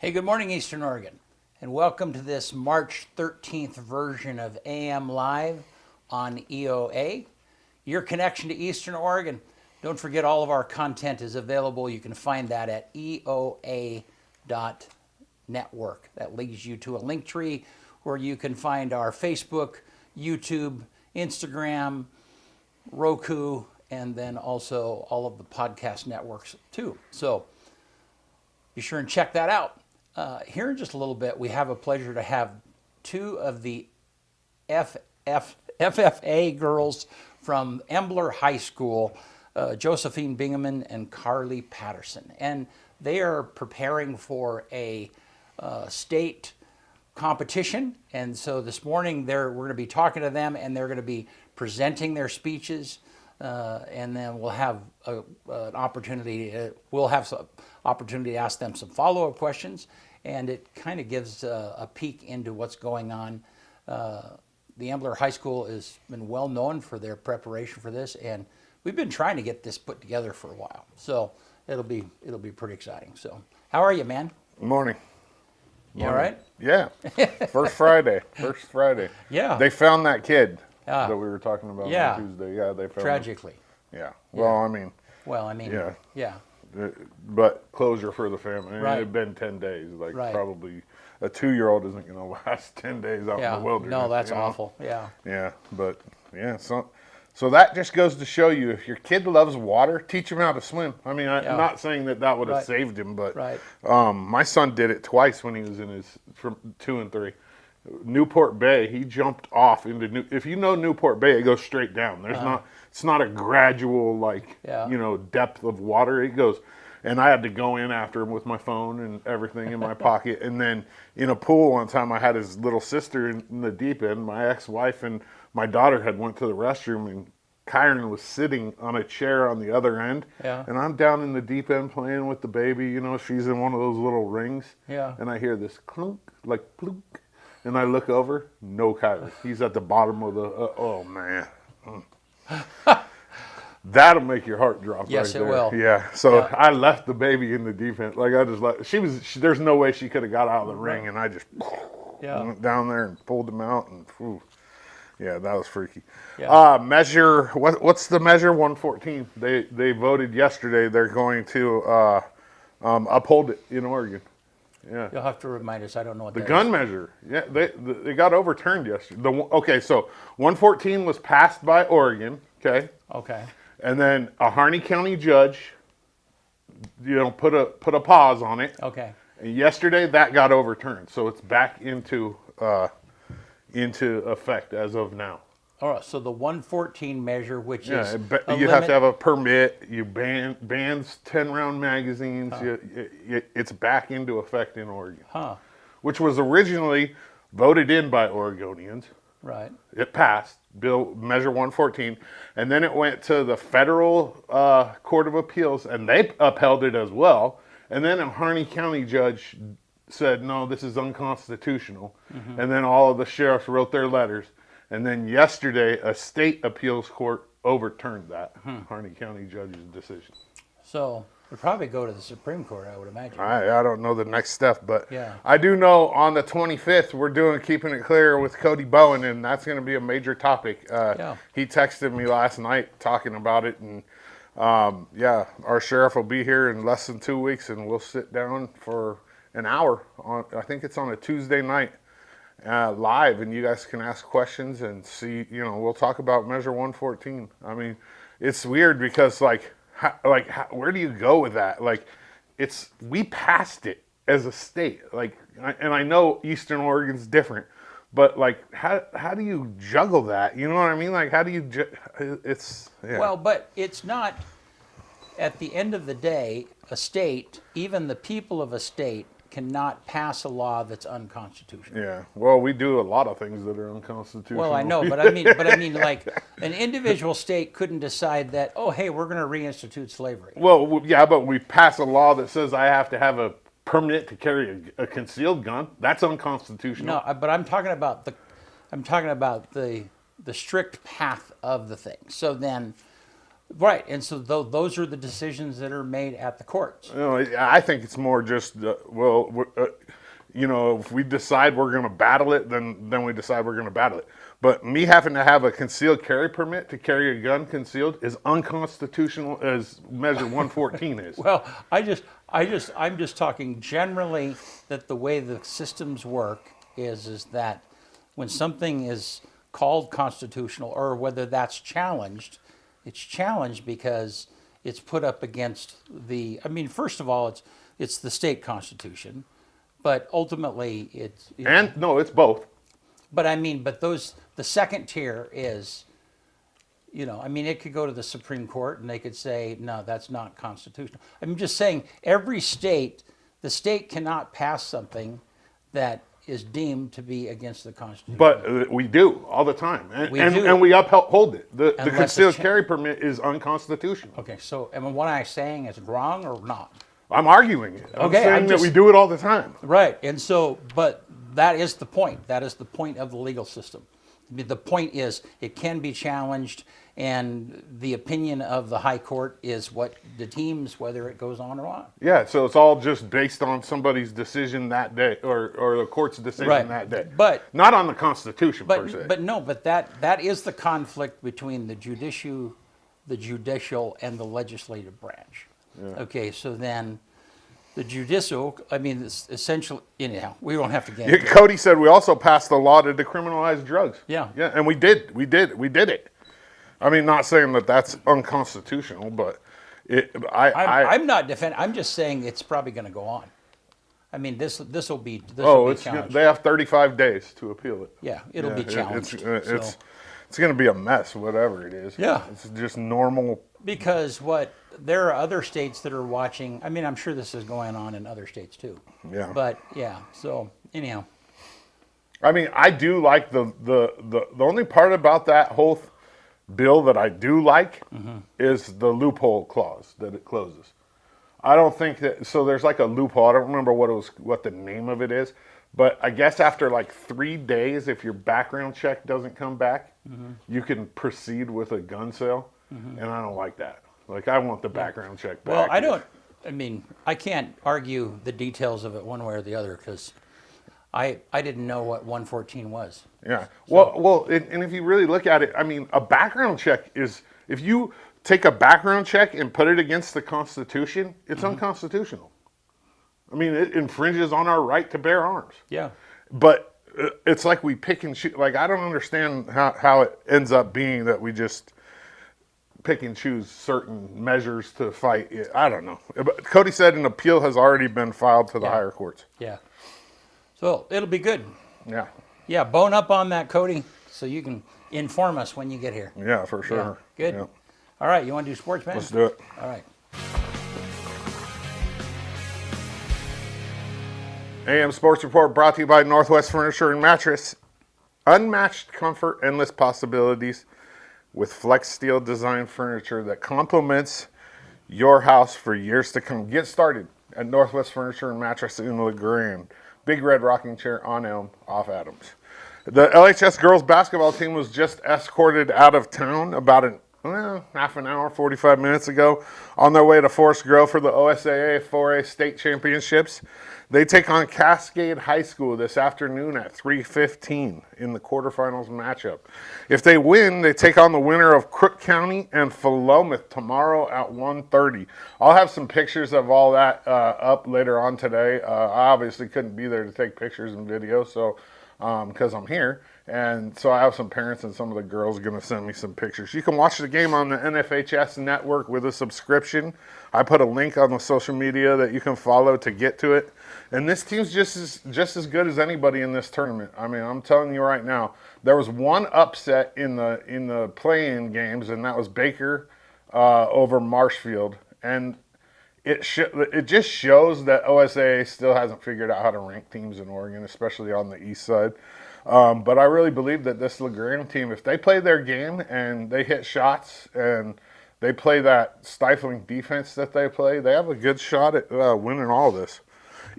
Hey, good morning, Eastern Oregon, and welcome to this March 13th version of AM Live on EOA, your connection to Eastern Oregon. Don't forget, all of our content is available. You can find that at EOA.network. That leads you to a link tree where you can find our Facebook, YouTube, Instagram, Roku, and then also all of the podcast networks too. So be sure and check that out. Here in just a little bit, we have a pleasure to have two of the FFA girls from Imbler High School, Josephine Bingaman and Karlee Patterson. And they are preparing for a state competition. And so this morning we're going to be talking to them, and they're going to be presenting their speeches. And then we'll have an opportunity. We'll have some opportunity to ask them some follow-up questions, and it kind of gives a peek into what's going on. The Imbler High School has been well known for their preparation for this, and we've been trying to get this put together for a while. So it'll be pretty exciting. So how are you, man? Morning. You all right? Yeah. First Friday. Yeah. They found that kid that we were talking about on Tuesday. Yeah, they found tragically. him. Yeah. Well, Yeah. But closure for the family. Right. It had been 10 days. Like Right. Probably a 2-year-old isn't going to last 10 days out in the wilderness. No, that's you know? awful. Yeah. Yeah, but yeah, so that just goes to show you, if your kid loves water, teach him how to swim. I mean, I'm not saying that would have saved him, but my son did it twice when he was in from 2 and 3. Newport Bay, he jumped off into if you know Newport Bay, it goes straight down. It's not a gradual depth of water. It goes, and I had to go in after him with my phone and everything in my pocket. And then in a pool one time, I had his little sister in the deep end. My ex-wife and my daughter had went to the restroom, and Kyron was sitting on a chair on the other end. Yeah. And I'm down in the deep end playing with the baby. You know, she's in one of those little rings. Yeah. And I hear this clunk, like plunk. And I look over, no Kyron. He's at the bottom of the, oh man. That'll make your heart drop. Yes, right it there. will. Yeah. So I left the baby in the defense. Like I just there's no way she could have got out of the ring, and I just went down there and pulled him out, and yeah, that was freaky. Yeah. What's the measure? 114. They voted yesterday. They're going to uphold it in Oregon. Yeah. You'll have to remind us. I don't know what that is. The gun measure. Yeah, they got overturned yesterday. So 114 was passed by Oregon. Okay. And then a Harney County judge, put a pause on it. Okay. And yesterday that got overturned, so it's back into effect as of now. All right. So the 114 measure, which is you have to have a permit. You bans 10-round magazines. It's back into effect in Oregon. Which was originally voted in by Oregonians. Right. It passed, Measure 114, and then it went to the federal Court of Appeals, and they upheld it as well. And then a Harney County judge said, no, this is unconstitutional. Mm-hmm. And then all of the sheriffs wrote their letters. And then yesterday, a state appeals court overturned that Harney County judge's decision. So we'll probably go to the Supreme Court, I would imagine. I don't know the next step, but I do know on the 25th, we're doing Keeping It Clear with Cody Bowen, and that's going to be a major topic. He texted me last night talking about it, and our sheriff will be here in less than 2 weeks, and we'll sit down for an hour. I think it's on a Tuesday night live, and you guys can ask questions and see, we'll talk about Measure 114. I mean, it's weird because, where do you go with that? We passed it as a state. And I know Eastern Oregon's different, but how do you juggle that? You know what I mean? How do you? Well, but it's not. At the end of the day, a state, even the people of a state, cannot pass a law that's unconstitutional. Yeah. Well, we do a lot of things that are unconstitutional. Well, I know, but I mean, an individual state couldn't decide that, oh, hey, we're going to reinstitute slavery. Well, yeah, but we pass a law that says I have to have a permit to carry a concealed gun. That's unconstitutional. No, but I'm talking about the strict path of the thing. So then, Right, and so those are the decisions that are made at the courts. I think it's more just, if we decide we're going to battle it, then we decide we're going to battle it. But me having to have a concealed carry permit to carry a gun concealed is unconstitutional as Measure 114 is. Well, I'm just talking generally that the way the systems work is that when something is called constitutional, or whether that's challenged, it's challenged because it's put up against first of all, it's the state constitution, but ultimately it's both. But the second tier is, it could go to the Supreme Court and they could say, no, that's not constitutional. I'm just saying the state cannot pass something that is deemed to be against the Constitution. But we do all the time, and we uphold it. The concealed carry permit is unconstitutional. Okay, so what I'm saying is wrong or not? I'm arguing it. I'm saying that we do it all the time. Right, and so, but that is the point. That is the point of the legal system. The point is it can be challenged, and the opinion of the high court is what deems whether it goes on or not. Yeah, so it's all just based on somebody's decision that day, or the court's decision that day. But not on the Constitution per se. But that is the conflict between the judicial and the legislative branch. Yeah. Okay, so then the judicial, it's essentially, we don't have to get into Cody said we also passed a law to decriminalize drugs. Yeah. Yeah, and we did it. Not saying that that's unconstitutional, but I'm not defending. I'm just saying it's probably going to go on. This will be challenged. They have 35 days to appeal it. Yeah, it'll be challenged. It's going to be a mess, whatever it is. Yeah, it's just normal. Because there are other states that are watching. I'm sure this is going on in other states too. Yeah. But yeah, so anyhow. I do like the only part about that whole bill that I do like is the loophole clause that it closes. I don't think that, so there's like a loophole. I don't remember what the name of it is, but I guess after like 3 days, if your background check doesn't come back, you can proceed with a gun sale. And I don't like that. I want the background check back. Well, I can't argue the details of it one way or the other because I didn't know what 114 was. Yeah. So. And if you really look at it, a background check is, if you take a background check and put it against the Constitution, it's unconstitutional. It infringes on our right to bear arms. Yeah. But it's like we pick and choose. I don't understand how it ends up being that we just pick and choose certain measures to fight. I don't know. But Cody said an appeal has already been filed to the higher courts. Yeah. So it'll be good. Yeah. Yeah, bone up on that, Cody, so you can inform us when you get here. Yeah, for sure. Yeah. Good. Yeah. All right, you want to do sports, man? Let's do it. All right. AM Sports Report brought to you by Northwest Furniture and Mattress. Unmatched comfort, endless possibilities with flex steel design furniture that complements your house for years to come. Get started at Northwest Furniture and Mattress in LeGrand. Big Red Rocking Chair on Elm, off Adams. The LHS girls basketball team was just escorted out of town about half an hour, 45 minutes ago, on their way to Forest Grove for the OSAA 4A state championships. They take on Cascade High School this afternoon at 3:15 in the quarterfinals matchup. If they win, they take on the winner of Crook County and Philomath tomorrow at 1:30. I'll have some pictures of all that up later on today. I obviously couldn't be there to take pictures and video, so because I'm here. And so I have some parents and some of the girls are going to send me some pictures. You can watch the game on the NFHS network with a subscription. I put a link on the social media that you can follow to get to it. And this team's just as good as anybody in this tournament. I'm telling you right now, there was one upset in the play-in games, and that was Baker over Marshfield. And it just shows that OSAA still hasn't figured out how to rank teams in Oregon, especially on the east side. But I really believe that this LeGrand team, if they play their game and they hit shots and they play that stifling defense that they play, they have a good shot at winning all this.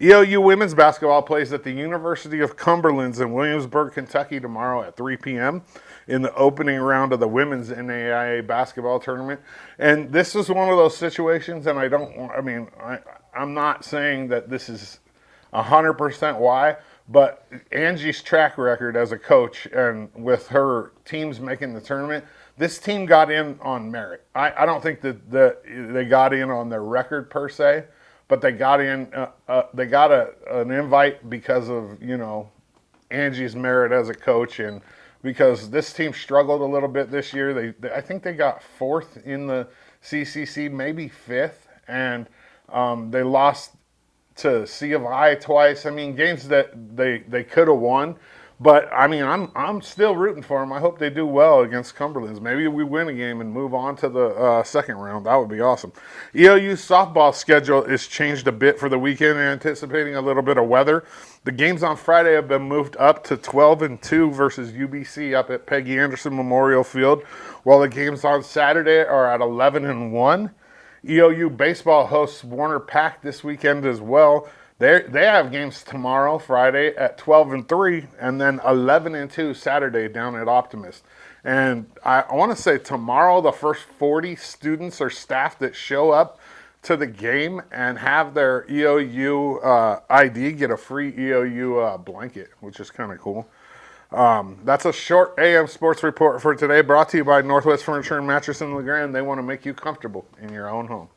EOU women's basketball plays at the University of Cumberland's in Williamsburg, Kentucky tomorrow at 3 p.m. in the opening round of the women's NAIA basketball tournament. And this is one of those situations, and I'm not saying that this is 100% why, but Angie's track record as a coach and with her teams making the tournament, this team got in on merit. I don't think that they got in on their record per se, but they got in. They got an invite because of Angie's merit as a coach, and because this team struggled a little bit this year. I think they got 4th in the CCC, maybe 5th, and they lost to C of I twice. I mean, games that they could have won. But, I mean, I'm still rooting for them. I hope they do well against Cumberland's. Maybe we win a game and move on to the second round. That would be awesome. EOU's softball schedule is changed a bit for the weekend, anticipating a little bit of weather. The games on Friday have been moved up to 12-2 versus UBC up at Peggy Anderson Memorial Field, while the games on Saturday are at 11-1. EOU baseball hosts Warner Pack this weekend as well. They have games tomorrow, Friday, at 12-3, and then 11-2 Saturday down at Optimist. And I want to say tomorrow, the first 40 students or staff that show up to the game and have their EOU ID get a free EOU blanket, which is kind of cool. That's a short AM sports report for today, brought to you by Northwest Furniture and Mattress in LeGrand. They want to make you comfortable in your own home.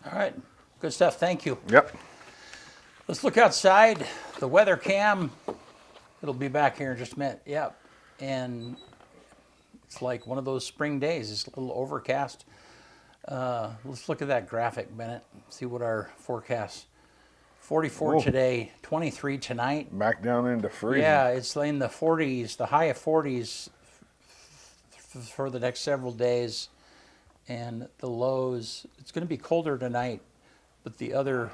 All right. Good stuff. Thank you. Yep. Let's look outside. The weather cam, it'll be back here in just a minute. Yep. And it's like one of those spring days. It's a little overcast. Let's look at that graphic, Bennett. See what our forecast. 44 today, 23 tonight. Back down into freezing. Yeah, it's in the 40s, the high of 40s for the next several days. And the lows, it's going to be colder tonight, but the other...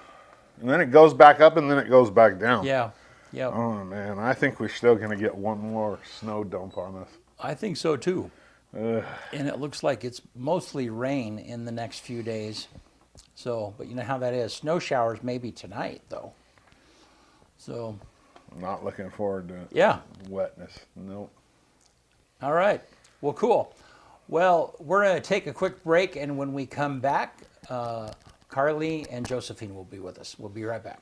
And then it goes back up and then it goes back down. Yeah, yeah. Oh, man, I think we're still going to get one more snow dump on us. I think so, too. Ugh. And it looks like it's mostly rain in the next few days. So, but you know how that is. Snow showers maybe tonight, though. So. Not looking forward to wetness. Nope. All right. Well, cool. Well, we're going to take a quick break, and when we come back, Karlee and Josephine will be with us. We'll be right back.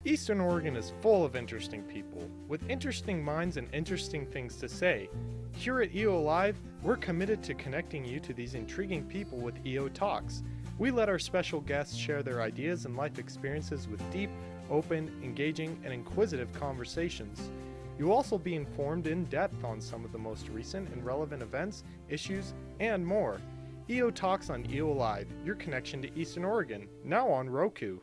Eastern Oregon is full of interesting people, with interesting minds and interesting things to say. Here at EO Live, we're committed to connecting you to these intriguing people with EO Talks. We let our special guests share their ideas and life experiences with deep, open, engaging, and inquisitive conversations. You'll also be informed in depth on some of the most recent and relevant events, issues, and more. EO Talks on EO Live, your connection to Eastern Oregon, now on Roku.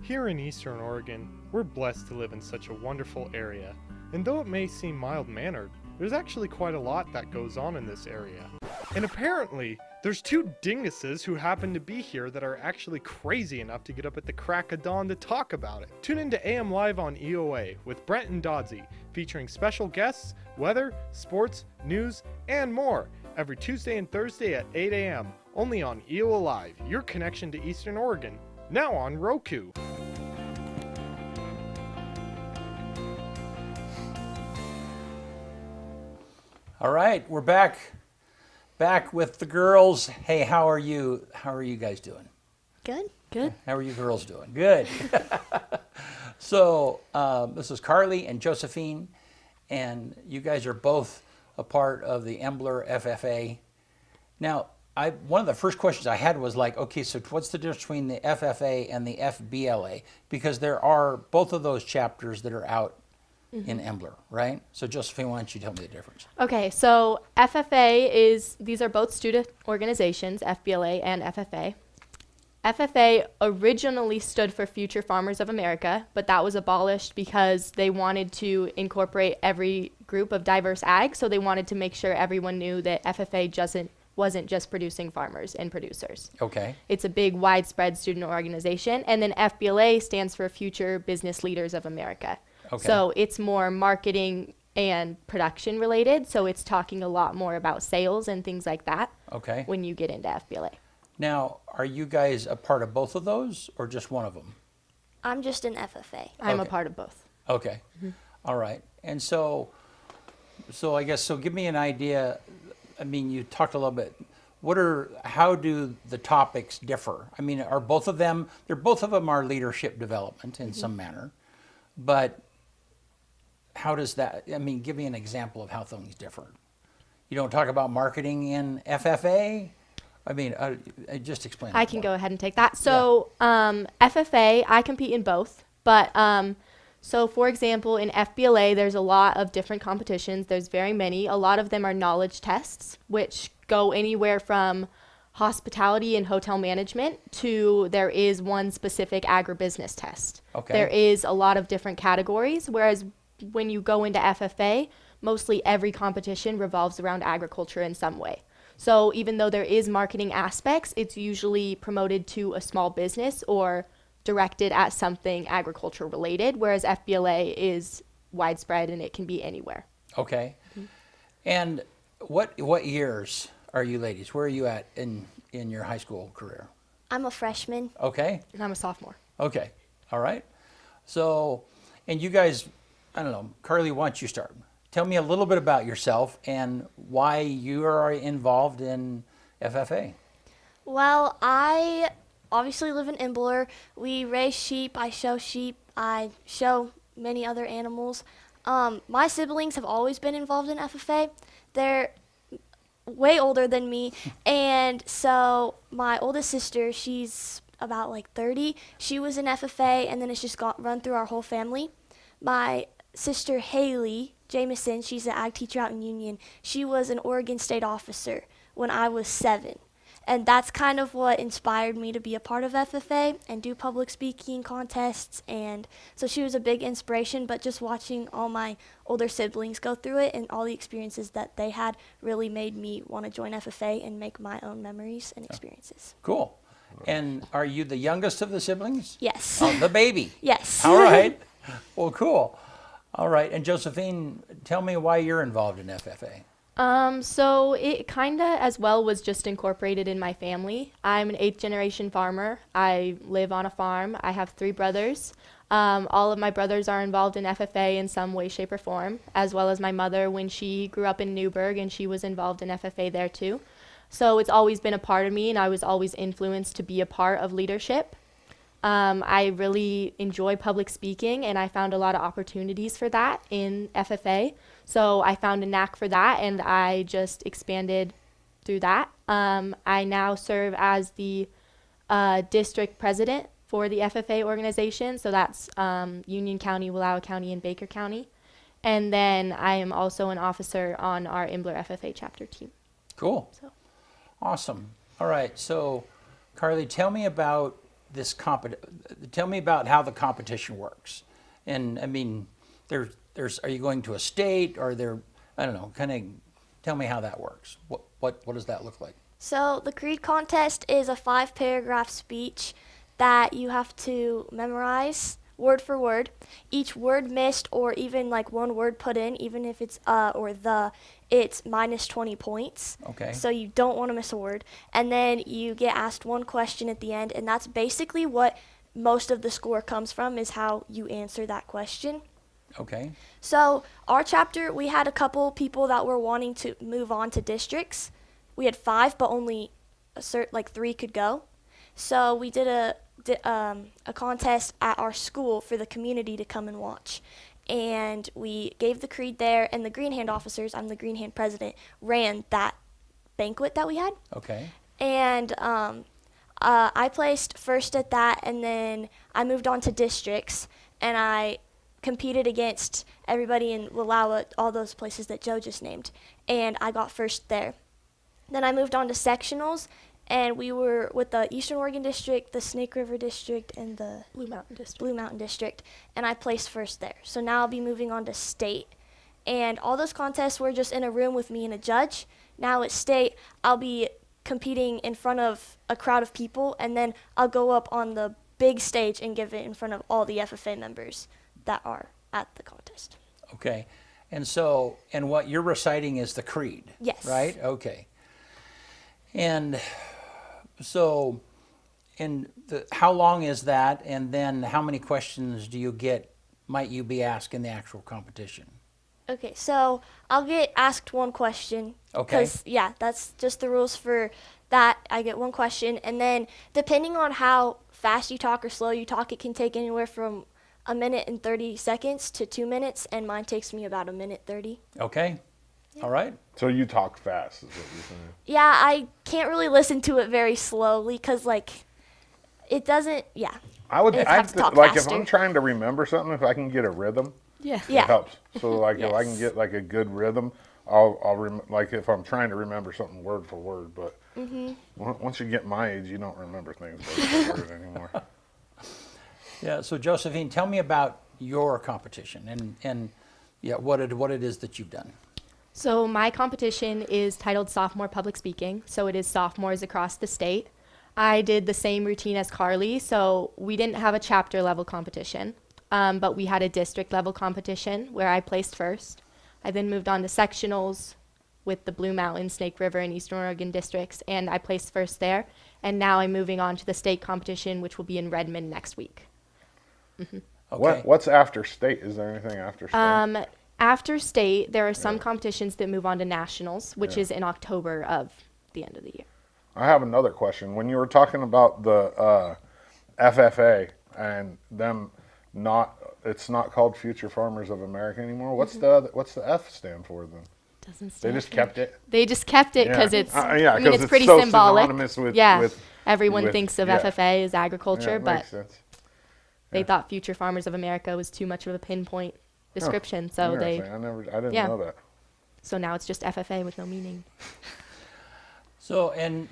Here in Eastern Oregon, we're blessed to live in such a wonderful area. And though it may seem mild-mannered, there's actually quite a lot that goes on in this area. And apparently, there's two dinguses who happen to be here that are actually crazy enough to get up at the crack of dawn to talk about it. Tune into AM Live on EOA with Brent and Dodsey, featuring special guests, weather, sports, news, and more, every Tuesday and Thursday at 8 a.m., only on EOA Live, your connection to Eastern Oregon, now on Roku. All right, we're back. back with the girls. Hey, how are you? How are you guys doing? Good. Good. How are you girls doing? Good. So this is Karlee and Josephine, and you guys are both a part of the Imbler FFA. Now, one of the first questions I had was like, okay, so what's the difference between the FFA and the FBLA? Because there are both of those chapters that are out in Imbler, right? So Josephine, why don't you tell me the difference? Okay, so these are both student organizations, FBLA and FFA. FFA originally stood for Future Farmers of America, but that was abolished because they wanted to incorporate every group of diverse ag, so they wanted to make sure everyone knew that FFA wasn't just producing farmers and producers. Okay. It's a big, widespread student organization. And then FBLA stands for Future Business Leaders of America. Okay. So it's more marketing and production related, so it's talking a lot more about sales and things like that. Okay. When you get into FBLA. Now, are you guys a part of both of those or just one of them? I'm just an FFA. I'm a Okay. part of both. Okay. All right. And so I guess, so give me an idea. I mean, you talked a little bit. How do the topics differ? I mean, are both of them, both of them are leadership development in some manner, but how does that, I mean, give me an example of how things differ. You don't talk about marketing in FFA? I mean, just explain. I can go ahead and take that. So FFA, I compete in both. But so, for example, in FBLA, there's a lot of different competitions. There's very many. A lot of them are knowledge tests, which go anywhere from hospitality and hotel management to there is one specific agribusiness test. Okay. There is a lot of different categories, whereas when you go into FFA, mostly every competition revolves around agriculture in some way. So even though there is marketing aspects, it's usually promoted to a small business or directed at something agriculture related, whereas FBLA is widespread and it can be anywhere. Okay. And what years are you ladies? Where are you at in your high school career? I'm a freshman. Okay. And I'm a sophomore. Okay. All right. So, and you guys, I don't know, Karlee, why don't you start? Tell me a little bit about yourself and why you are involved in FFA. Well, I obviously live in Imbler. We raise sheep. I show many other animals. My siblings have always been involved in FFA. They're way older than me. And so my oldest sister, she's about like 30. She was in FFA, and then it's just run through our whole family. My sister Haley Jameson, she's an ag teacher out in Union. She was an Oregon State officer when I was 7. And that's kind of what inspired me to be a part of FFA and do public speaking contests. And so she was a big inspiration, but just watching all my older siblings go through it and all the experiences that they had really made me want to join FFA and make my own memories and experiences. Cool. And are you the youngest of the siblings? Yes. Oh, the baby. Yes. All right. Well, cool. All right. And Josephine, tell me why you're involved in FFA. So it kind of as well was just incorporated in my family. I'm an 8th generation farmer. I live on a farm. I have 3 brothers. All of my brothers are involved in FFA in some way, shape, or form, as well as my mother when she grew up in Newburgh, and she was involved in FFA there too. So it's always been a part of me, and I was always influenced to be a part of leadership. I really enjoy public speaking, and I found a lot of opportunities for that in FFA. So I found a knack for that, and I just expanded through that. I now serve as the district president for the FFA organization. So that's Union County, Wallowa County, and Baker County. And then I am also an officer on our Imbler FFA chapter team. Cool. So. Awesome. All right. So, Karlee, tell me about tell me about how the competition works. And I mean, are you going to a state, or I don't know, kind of tell me how that works. What does that look like? So the creed contest is a 5-paragraph speech that you have to memorize word for word. Each word missed, or even like one word put in, even if it's or the, it's minus 20 points. Okay. So you don't want to miss a word. And then you get asked one question at the end, and that's basically what most of the score comes from, is how you answer that question. Okay. So our chapter, we had a couple people that were wanting to move on to districts, we had 5, but only like 3 could go. So we did a contest at our school for the community to come and watch. And we gave the creed there, and the Green Hand officers, I'm the Green Hand president, ran that banquet that we had. Okay. And I placed first at that, and then I moved on to districts, and I competed against everybody in Wallowa, all those places that Joe just named, and I got first there. Then I moved on to sectionals, and we were with the Eastern Oregon District, the Snake River District, and the Blue Mountain District, and I placed first there. So now I'll be moving on to state. And all those contests were just in a room with me and a judge. Now at state, I'll be competing in front of a crowd of people, and then I'll go up on the big stage and give it in front of all the FFA members that are at the contest. Okay. And so, and what you're reciting is the creed. Yes. Right? Okay. And so, how long is that? And then how many questions might you be asked in the actual competition? Okay, so I'll get asked one question. Okay. Because, yeah, that's just the rules for that. I get one question. And then depending on how fast you talk or slow you talk, it can take anywhere from 1 minute and 30 seconds to 2 minutes. And mine takes me about 1:30. Okay. All right. So you talk fast is what you're saying. Yeah, I can't really listen to it very slowly because, like, it doesn't, yeah. I have to talk like faster. if I'm trying to remember something, if I can get a rhythm, Yeah. it helps. So like if I Yes. can get like a good rhythm, I'll like if I'm trying to remember something word for word. But once you get my age, you don't remember things word for word anymore. Yeah. So Josephine, tell me about your competition and yeah, what it is that you've done. So my competition is titled Sophomore Public Speaking. So it is sophomores across the state. I did the same routine as Karlee. So we didn't have a chapter level competition, but we had a district level competition where I placed first. I then moved on to sectionals with the Blue Mountain, Snake River, and Eastern Oregon districts, and I placed first there. And now I'm moving on to the state competition, which will be in Redmond next week. Okay. What's after state? Is there anything after state? After state, there are some competitions that move on to nationals, which is in October of the end of the year. I have another question. When you were talking about the FFA and them it's not called Future Farmers of America anymore. What's the F stand for then? Doesn't They stand just for- kept it. They just kept it because Yeah. it's. Yeah, I mean, 'cause it's pretty so symbolic. synonymous with- yeah, with- everyone with- thinks of yeah. FFA as agriculture, Yeah, it but makes sense. they thought Future Farmers of America was too much of a pinpoint description, so they. Interesting. I didn't Yeah. know that. So now it's just FFA with no meaning. So and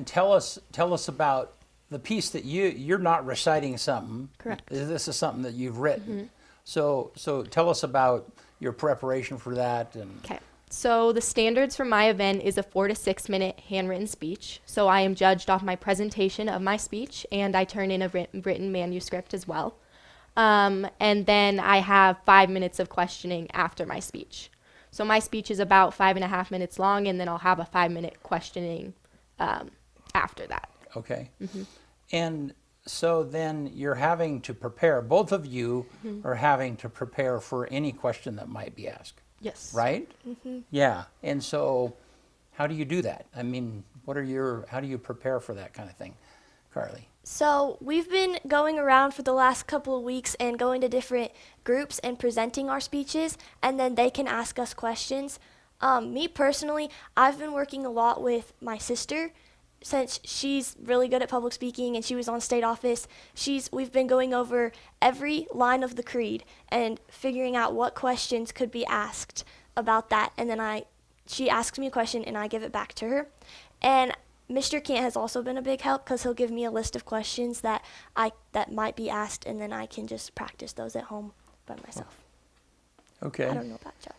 tell us about the piece that you're not reciting something. Correct. This is something that you've written. So tell us about your preparation for that and. Okay. So the standards for my event is a 4 to 6 minute handwritten speech. So I am judged off my presentation of my speech, and I turn in a written manuscript as well. And then I have 5 minutes of questioning after my speech. So my speech is about 5.5 minutes long, and then I'll have a 5-minute questioning after that. Okay. And so then you're having to prepare, both of you are having to prepare for any question that might be asked, Yes. right? Yeah. And so how do you do that? I mean, how do you prepare for that kind of thing, Karlee? So we've been going around for the last couple of weeks and going to different groups and presenting our speeches, and then they can ask us questions. Me personally, I've been working a lot with my sister since she's really good at public speaking and she was on state office. We've been going over every line of the creed and figuring out what questions could be asked about that, and then she asks me a question and I give it back to her. And Mr. Kent has also been a big help because he'll give me a list of questions that might be asked, and then I can just practice those at home by myself. Okay. I don't know about Joe.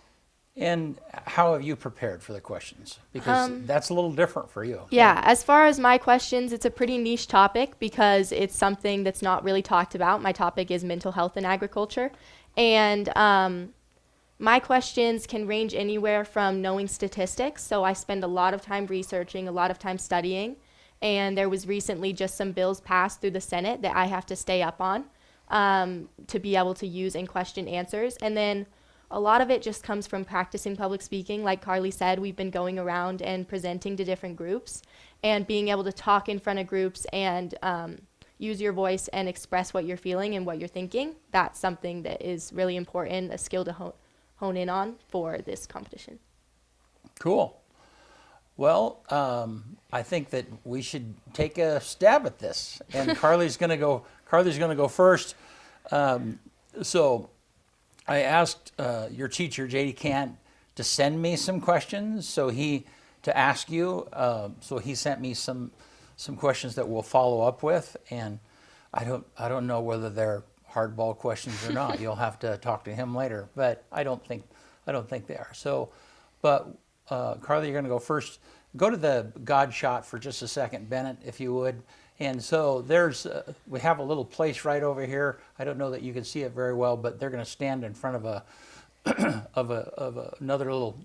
And how have you prepared for the questions? Because that's a little different for you. Yeah, as far as my questions, it's a pretty niche topic because it's something that's not really talked about. My topic is mental health in agriculture. And my questions can range anywhere from knowing statistics. So I spend a lot of time researching, a lot of time studying. And there was recently just some bills passed through the Senate that I have to stay up on to be able to use in question answers. And then A lot of it just comes from practicing public speaking. Like Karlee said, we've been going around and presenting to different groups and being able to talk in front of groups and use your voice and express what you're feeling and what you're thinking. That's something that is really important, a skill to hone in on for this competition. Cool. Well, I think that we should take a stab at this, and Karlee's going to go. Karlee's going to go first. So, I asked your teacher, J.D. Cant, to send me some questions. To ask you. So he sent me some questions that we'll follow up with, and I don't know whether they're hardball questions or not. You'll have to talk to him later, but I don't think they are. So, but. Karlee, you're going to go first. Go to the God shot for just a second, Bennett, if you would. And so we have a little place right over here. I don't know that you can see it very well, but they're going to stand in front of another little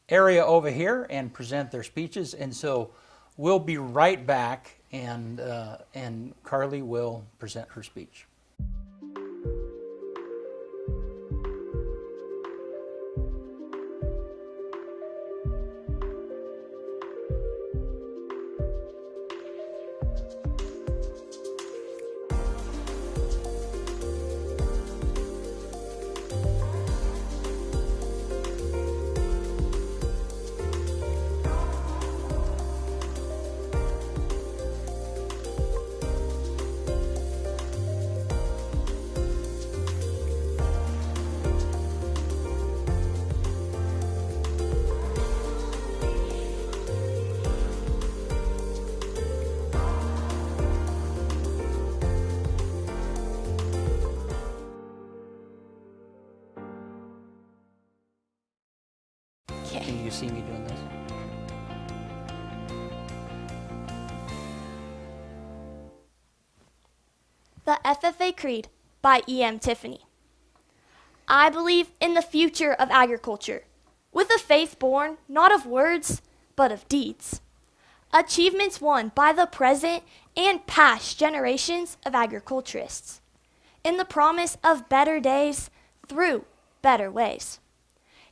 area over here and present their speeches. And so we'll be right back, and Karlee will present her speech. Can you see me doing this? The FFA Creed by E.M. Tiffany. I believe in the future of agriculture, with a faith born not of words, but of deeds. Achievements won by the present and past generations of agriculturists, in the promise of better days through better ways.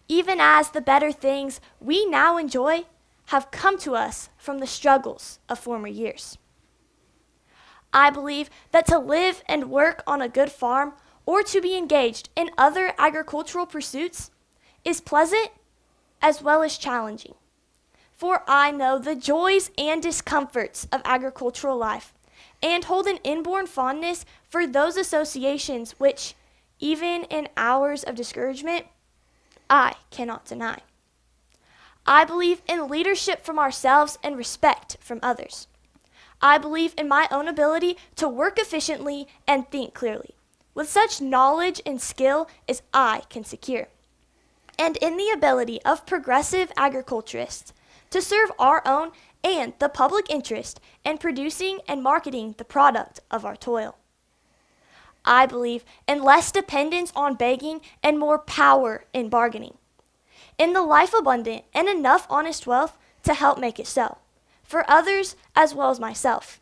Even as the better things we now enjoy have come to us from the struggles of former years. I believe that to live and work on a good farm or to be engaged in other agricultural pursuits is pleasant as well as challenging. For I know the joys and discomforts of agricultural life and hold an inborn fondness for those associations which, even in hours of discouragement, I cannot deny. I believe in leadership from ourselves and respect from others. I believe in my own ability to work efficiently and think clearly, with such knowledge and skill as I can secure, and in the ability of progressive agriculturists to serve our own and the public interest in producing and marketing the product of our toil. I believe in less dependence on begging and more power in bargaining, in the life abundant and enough honest wealth to help make it so, for others as well as myself,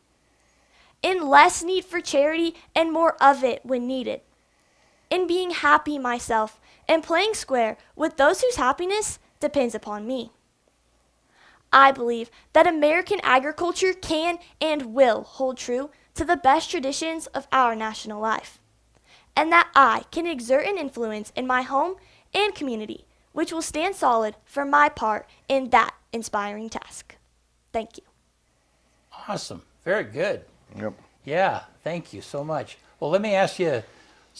in less need for charity and more of it when needed, in being happy myself and playing square with those whose happiness depends upon me. I believe that American agriculture can and will hold true to the best traditions of our national life, and that I can exert an influence in my home and community, which will stand solid for my part in that inspiring task. Thank you. Awesome. Very good. Yep. Yeah, thank you so much. Well, let me ask you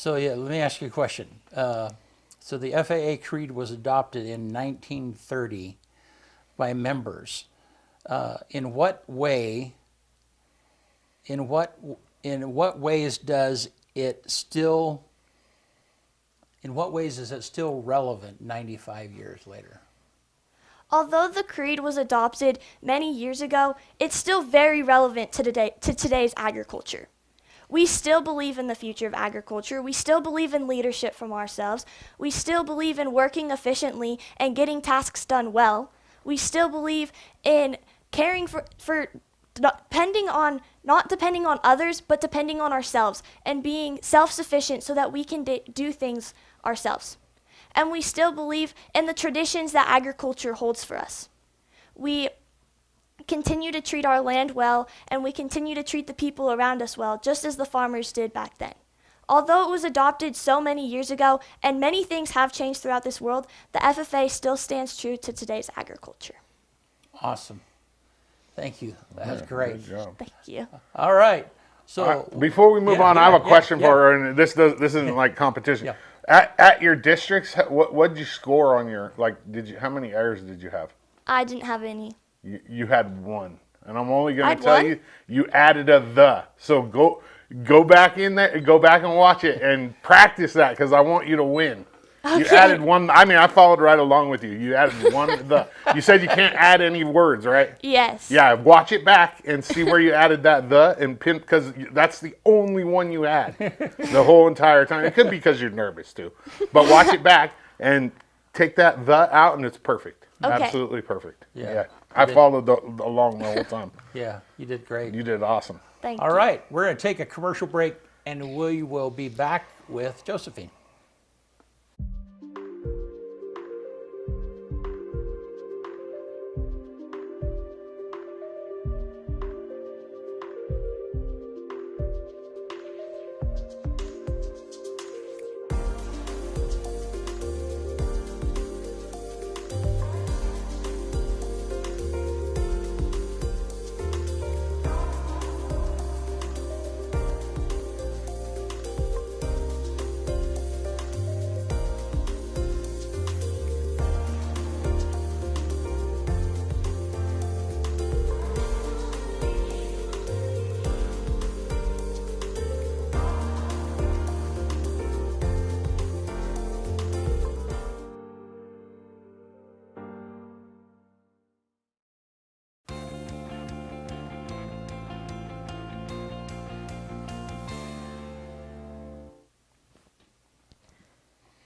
a question. So the FAA Creed was adopted in 1930 by members. In what ways is it still relevant 95 years later? Although the Creed was adopted many years ago, it's still very relevant to today's agriculture. We still believe in the future of agriculture. We still believe in leadership from ourselves. We still believe in working efficiently and getting tasks done well. We still believe in caring for not depending on others, but depending on ourselves and being self-sufficient so that we can do things ourselves. and we still believe in the traditions that agriculture holds for us. We continue to treat our land well, and we continue to treat the people around us well, just as the farmers did back then. Although it was adopted so many years ago, and many things have changed throughout this world, the FFA still stands true to today's agriculture. Awesome. Thank you. That was great. Good job. Thank you. All right. So before we move on, I have a question for her, and this isn't like competition. At your districts, what did you score on your, like, how many errors did you have? I didn't have any. You had one, and I'm only going to tell you, you added a the. So go back in there, go back and watch it, and practice that, because I want you to win. Okay. You added one. I mean, I followed right along with you. You added one the. You said you can't add any words, right? Yes. Yeah, watch it back and see where you added that the, and pin, because that's the only one you add the whole entire time. It could be because you're nervous too, but watch it back and take that the out, and it's perfect. Okay. Absolutely perfect. Yeah. I followed along the whole time. Yeah, you did great. You did awesome. Thank you. All right, we're going to take a commercial break, and we will be back with Josephine.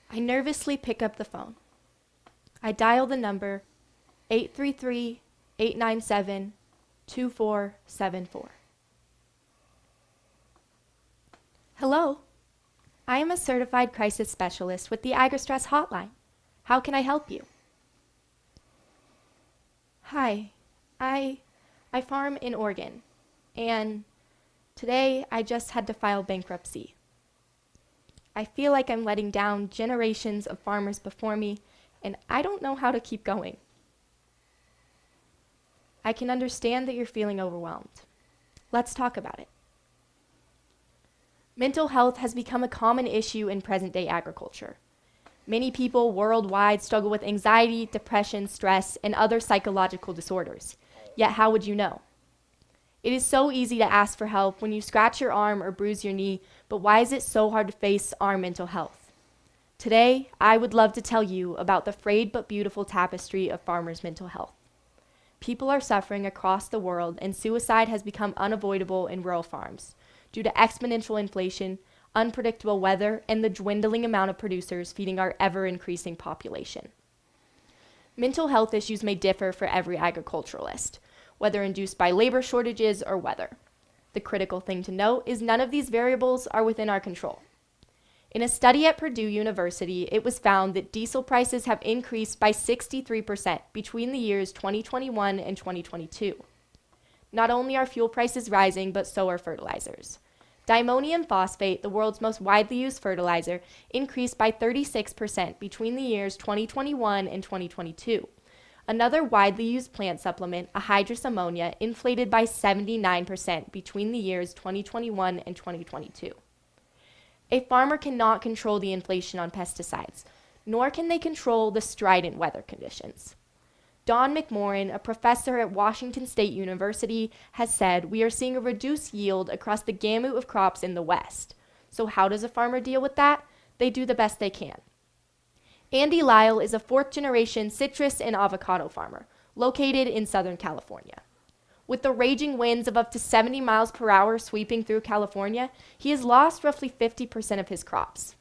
I nervously pick up the phone. I dial the number 833-897-2474. Hello. I am a certified crisis specialist with the AgriStress hotline. How can I help you? Hi. I farm in Oregon, and today I just had to file bankruptcy. I feel like I'm letting down generations of farmers before me, and I don't know how to keep going. I can understand that you're feeling overwhelmed. Let's talk about it. Mental health has become a common issue in present-day agriculture. Many people worldwide struggle with anxiety, depression, stress, and other psychological disorders. Yet how would you know? It is so easy to ask for help when you scratch your arm or bruise your knee, but why is it so hard to face our mental health? Today, I would love to tell you about the frayed but beautiful tapestry of farmers' mental health. People are suffering across the world, and suicide has become unavoidable in rural farms due to exponential inflation, unpredictable weather, and the dwindling amount of producers feeding our ever-increasing population. Mental health issues may differ for every agriculturalist, whether induced by labor shortages or weather. The critical thing to note is none of these variables are within our control. In a study at Purdue University, it was found that diesel prices have increased by 63% between the years 2021 and 2022. Not only are fuel prices rising, but so are fertilizers. Diammonium phosphate, the world's most widely used fertilizer, increased by 36% between the years 2021 and 2022. Another widely used plant supplement, anhydrous ammonia, inflated by 79% between the years 2021 and 2022. A farmer cannot control the inflation on pesticides, nor can they control the strident weather conditions. Don McMorrin, a professor at Washington State University, has said we are seeing a reduced yield across the gamut of crops in the West. So how does a farmer deal with that? They do the best they can. Andy Lyle is a fourth-generation citrus and avocado farmer located in Southern California. With the raging winds of up to 70 miles per hour sweeping through California, he has lost roughly 50% of his crops.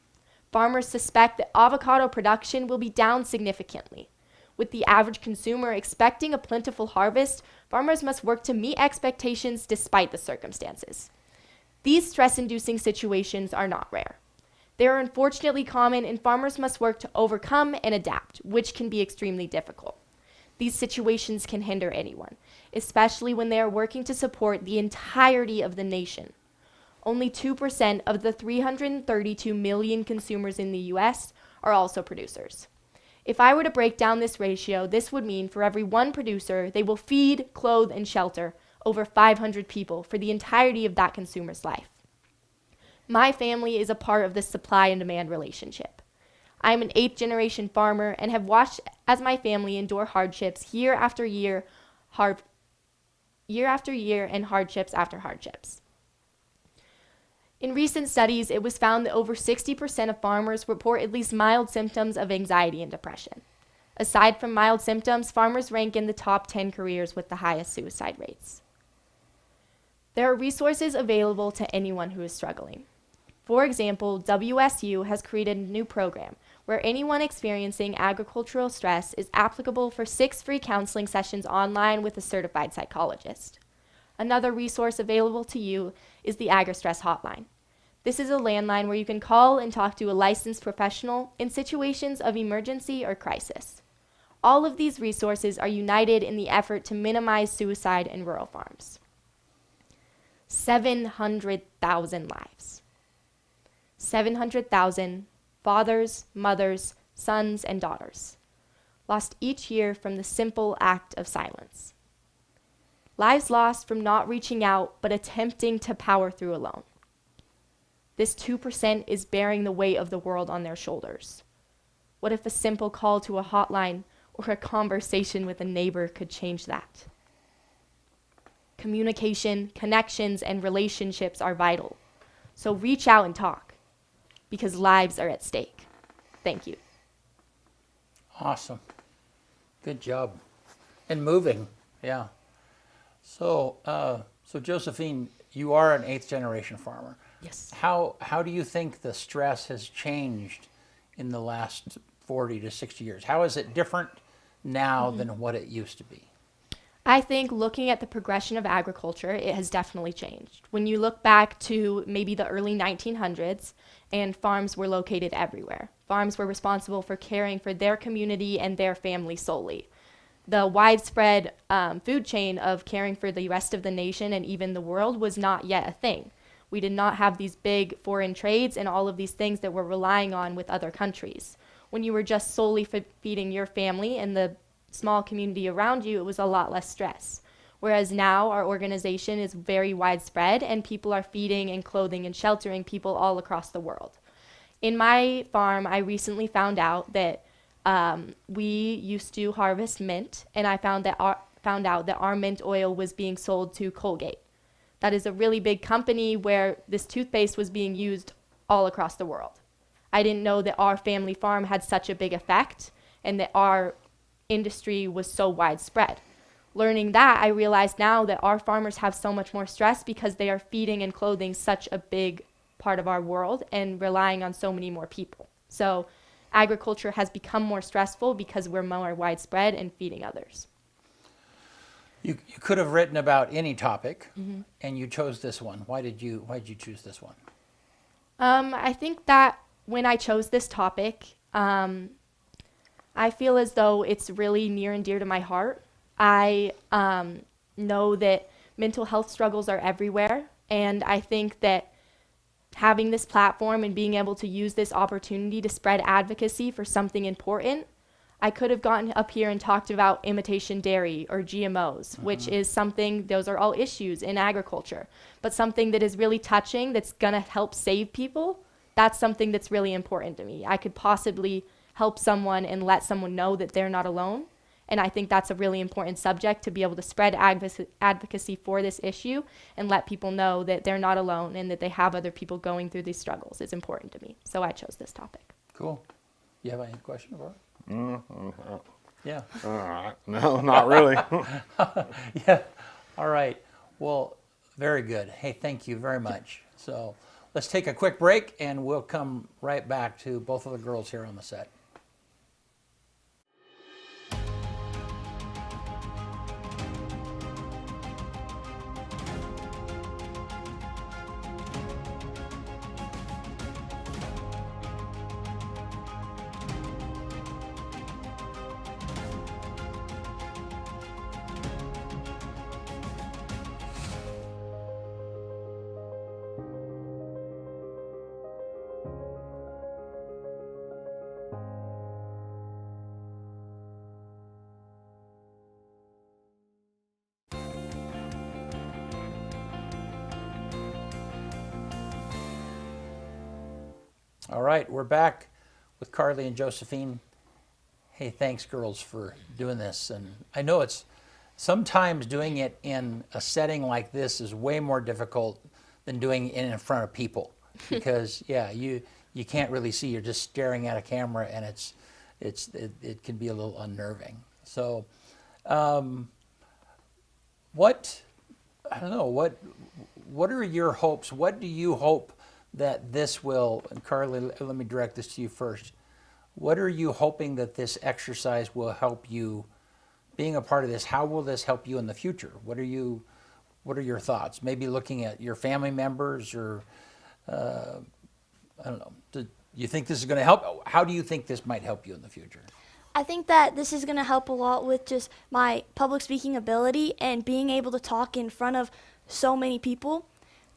Farmers suspect that avocado production will be down significantly. With the average consumer expecting a plentiful harvest, farmers must work to meet expectations despite the circumstances. These stress-inducing situations are not rare. They are unfortunately common, and farmers must work to overcome and adapt, which can be extremely difficult. These situations can hinder anyone, especially when they are working to support the entirety of the nation. Only 2% of the 332 million consumers in the US are also producers. If I were to break down this ratio, this would mean for every one producer, they will feed, clothe, and shelter over 500 people for the entirety of that consumer's life. My family is a part of this supply and demand relationship. I am an 8th generation farmer and have watched as my family endure hardships year after year and hardships after hardships. In recent studies, it was found that over 60% of farmers report at least mild symptoms of anxiety and depression. Aside from mild symptoms, farmers rank in the top 10 careers with the highest suicide rates. There are resources available to anyone who is struggling. For example, WSU has created a new program where anyone experiencing agricultural stress is applicable for 6 free counseling sessions online with a certified psychologist. Another resource available to you is the AgriStress hotline. This is a landline where you can call and talk to a licensed professional in situations of emergency or crisis. All of these resources are united in the effort to minimize suicide in rural farms. 700,000 lives. 700,000 fathers, mothers, sons, and daughters lost each year from the simple act of silence. Lives lost from not reaching out but attempting to power through alone. This 2% is bearing the weight of the world on their shoulders. What if a simple call to a hotline or a conversation with a neighbor could change that? Communication, connections, and relationships are vital. So reach out and talk, because lives are at stake. Thank you. Awesome. Good job. And moving, yeah. So Josephine, you are an 8th generation farmer. Yes. How do you think the stress has changed in the last 40 to 60 years? How is it different now than what it used to be? I think looking at the progression of agriculture, it has definitely changed. When you look back to maybe the early 1900s, and farms were located everywhere. Farms were responsible for caring for their community and their family solely. The widespread food chain of caring for the rest of the nation and even the world was not yet a thing. We did not have these big foreign trades and all of these things that we're relying on with other countries. When you were just solely feeding your family and the small community around you, it was a lot less stress. Whereas now our organization is very widespread and people are feeding and clothing and sheltering people all across the world. In my farm, I recently found out that we used to harvest mint, and I found out that our mint oil was being sold to Colgate. That is a really big company where this toothpaste was being used all across the world. I didn't know that our family farm had such a big effect and that our industry was so widespread. Learning that, I realize now that our farmers have so much more stress because they are feeding and clothing such a big part of our world and relying on so many more people. So agriculture has become more stressful because we're more widespread and feeding others. You could have written about any topic, and you chose this one. Why did you choose this one? I think that when I chose this topic, I feel as though it's really near and dear to my heart. I know that mental health struggles are everywhere, and I think that having this platform and being able to use this opportunity to spread advocacy for something important, I could have gotten up here and talked about imitation dairy or GMOs, which is something, those are all issues in agriculture, but something that is really touching, that's gonna help save people, that's something that's really important to me. I could possibly help someone and let someone know that they're not alone. And I think that's a really important subject, to be able to spread advocacy for this issue and let people know that they're not alone and that they have other people going through these struggles is important to me. So I chose this topic. Cool. You have any question about it? Yeah. No, not really. Yeah. All right. Well, very good. Hey, thank you very much. So let's take a quick break and we'll come right back to both of the girls here on the set. All right, we're back with Karlee and Josephine. Hey, thanks, girls, for doing this. And I know it's sometimes doing it in a setting like this is way more difficult than doing it in front of people because, yeah, you can't really see. You're just staring at a camera, and it can be a little unnerving. So, I don't know, what are your hopes? What do you hope that this will, and Karlee, let me direct this to you first. What are you hoping that this exercise will help you, being a part of this, how will this help you in the future? What are your thoughts? Maybe looking at your family members or, I don't know, do you think this is going to help? How do you think this might help you in the future? I think that this is going to help a lot with just my public speaking ability and being able to talk in front of so many people.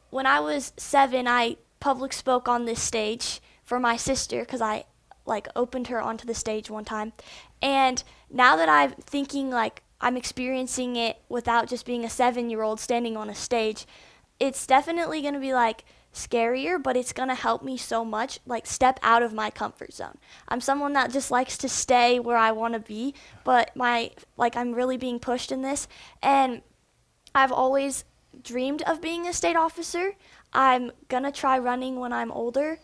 When I was 7, I public spoke on this stage for my sister because I opened her onto the stage one time. And now that I'm thinking I'm experiencing it without just being a 7-year-old standing on a stage, it's definitely going to be scarier, but it's going to help me so much, step out of my comfort zone. I'm someone that just likes to stay where I want to be, but I'm really being pushed in this. And I've always dreamed of being a state officer. I'm going to try running when I'm older,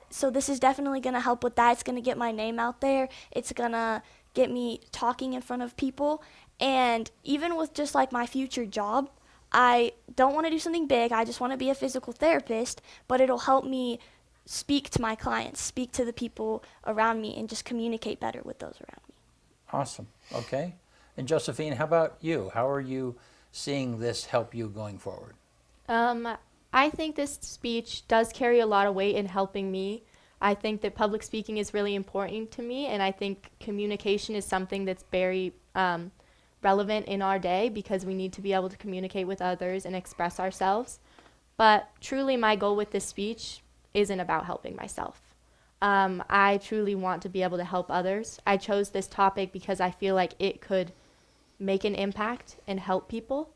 so this is definitely going to help with that. It's going to get my name out there. It's going to get me talking in front of people. And even with just my future job, I don't want to do something big. I just want to be a physical therapist, but it'll help me speak to my clients, speak to the people around me, and just communicate better with those around me. Awesome. Okay. And Josephine, how about you? How are you seeing this help you going forward? I think this speech does carry a lot of weight in helping me. I think that public speaking is really important to me, and I think communication is something that's very relevant in our day because we need to be able to communicate with others and express ourselves. But truly my goal with this speech isn't about helping myself. I truly want to be able to help others. I chose this topic because I feel like it could make an impact and help people.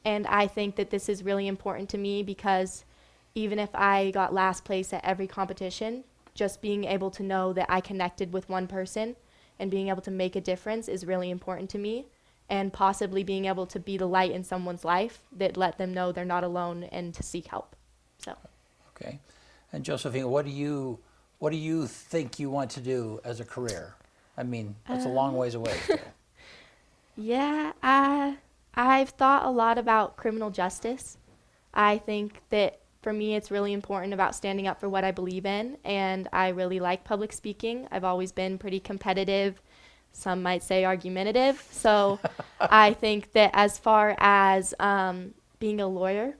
And I think that this is really important to me because even if I got last place at every competition, just being able to know that I connected with one person and being able to make a difference is really important to me, and possibly being able to be the light in someone's life that let them know they're not alone and to seek help. So. Okay. And Josephine, what do you think you want to do as a career? I mean, that's a long ways away still. Yeah, I've thought a lot about criminal justice. I think that for me it's really important about standing up for what I believe in, and I really like public speaking. I've always been pretty competitive, some might say argumentative, so I think that as far as being a lawyer,